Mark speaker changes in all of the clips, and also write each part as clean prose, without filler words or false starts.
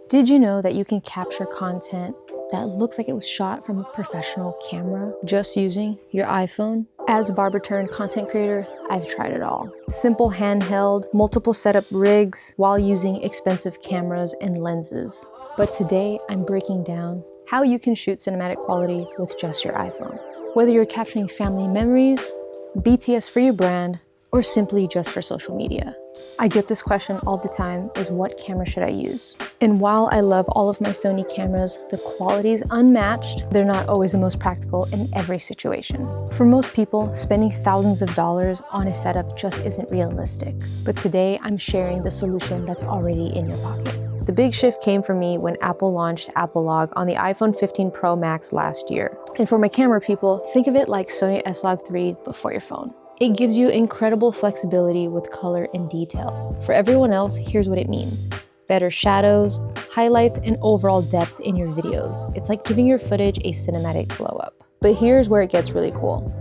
Speaker 1: Did you know that you can capture content that looks like it was shot from a professional camera just using your iPhone? As a barber turned content creator, I've tried it all. Simple handheld, multiple setup rigs while using expensive cameras and lenses. But today I'm breaking down how you can shoot cinematic quality with just your iPhone. Whether you're capturing family memories, BTS for your brand, or simply just for social media. I get this question all the time, is what camera should I use? And while I love all of my Sony cameras, the quality is unmatched. They're not always the most practical in every situation. For most people, spending thousands of dollars on a setup just isn't realistic. But today, I'm sharing the solution that's already in your pocket. The big shift came for me when Apple launched Apple Log on the iPhone 15 Pro Max last year. And for my camera people, think of it like Sony S-Log 3, but for your phone. It gives you incredible flexibility with color and detail. For everyone else, here's what it means. Better shadows, highlights, and overall depth in your videos. It's like giving your footage a cinematic glow up. But here's where it gets really cool.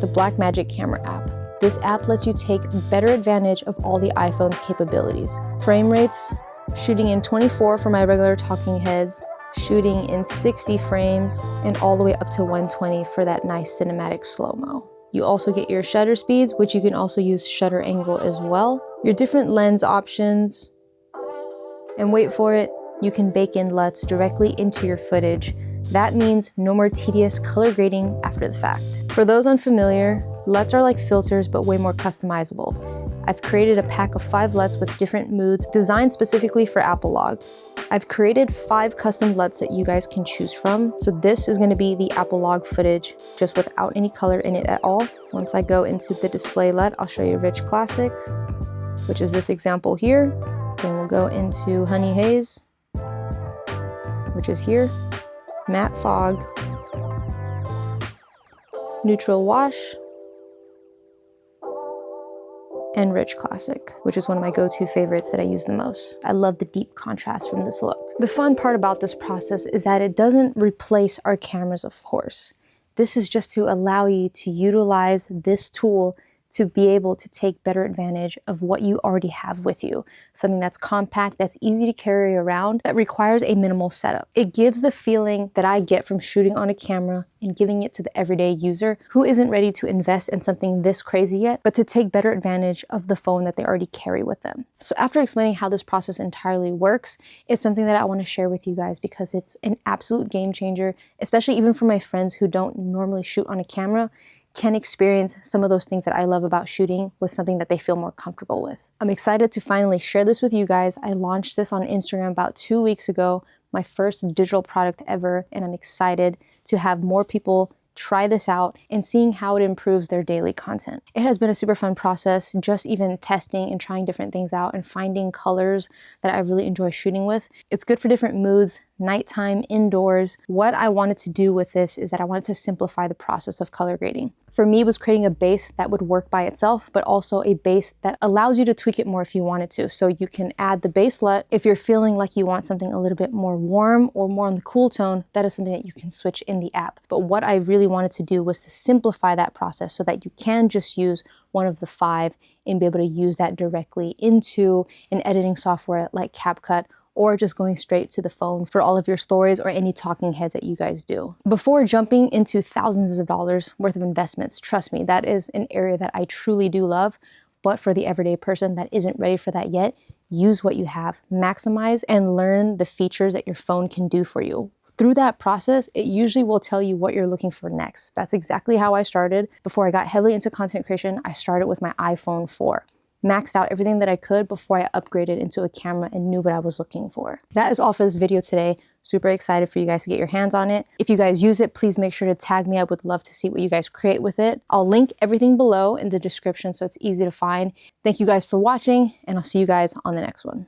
Speaker 1: The Blackmagic Camera App. This app lets you take better advantage of all the iPhone's capabilities. Frame rates, shooting in 24 for my regular talking heads, shooting in 60 frames, and all the way up to 120 for that nice cinematic slow-mo. You also get your shutter speeds, which you can also use shutter angle as well. Your different lens options. And wait for it, you can bake in LUTs directly into your footage. That means no more tedious color grading after the fact. For those unfamiliar, LUTs are like filters, but way more customizable. I've created a pack of 5 LUTs with different moods designed specifically for Apple Log. I've created 5 custom LUTs that you guys can choose from. So this is going to be the Apple Log footage just without any color in it at all. Once I go into the display LUT, I'll show you Rich Classic, which is this example here. Then we'll go into Honey Haze, which is here, Matte Fog, Neutral Wash, and Rich Classic, which is one of my go-to favorites that I use the most. I love the deep contrast from this look. The fun part about this process is that it doesn't replace our cameras, of course. This is just to allow you to utilize this tool to be able to take better advantage of what you already have with you. Something that's compact, that's easy to carry around, that requires a minimal setup. It gives the feeling that I get from shooting on a camera and giving it to the everyday user who isn't ready to invest in something this crazy yet, but to take better advantage of the phone that they already carry with them. So after explaining how this process entirely works, it's something that I want to share with you guys because it's an absolute game changer, especially even for my friends who don't normally shoot on a camera, can experience some of those things that I love about shooting with something that they feel more comfortable with. I'm excited to finally share this with you guys. I launched this on Instagram about 2 weeks ago, my first digital product ever, and I'm excited to have more people try this out and seeing how it improves their daily content. It has been a super fun process, just even testing and trying different things out and finding colors that I really enjoy shooting with. It's good for different moods, nighttime, indoors. What I wanted to do with this is that I wanted to simplify the process of color grading. For me, it was creating a base that would work by itself, but also a base that allows you to tweak it more if you wanted to. So you can add the base LUT. If you're feeling like you want something a little bit more warm or more on the cool tone, that is something that you can switch in the app. But what I really wanted to do was to simplify that process so that you can just use one of the 5 and be able to use that directly into an editing software like CapCut, or just going straight to the phone for all of your stories or any talking heads that you guys do. Before jumping into thousands of dollars worth of investments, trust me, that is an area that I truly do love. But for the everyday person that isn't ready for that yet, use what you have, maximize and learn the features that your phone can do for you. Through that process, it usually will tell you what you're looking for next. That's exactly how I started. Before I got heavily into content creation, I started with my iPhone 4. Maxed out everything that I could before I upgraded into a camera and knew what I was looking for. That is all for this video today. Super excited for you guys to get your hands on it. If you guys use it, please make sure to tag me. I would love to see what you guys create with it. I'll link everything below in the description so it's easy to find. Thank you guys for watching, and I'll see you guys on the next one.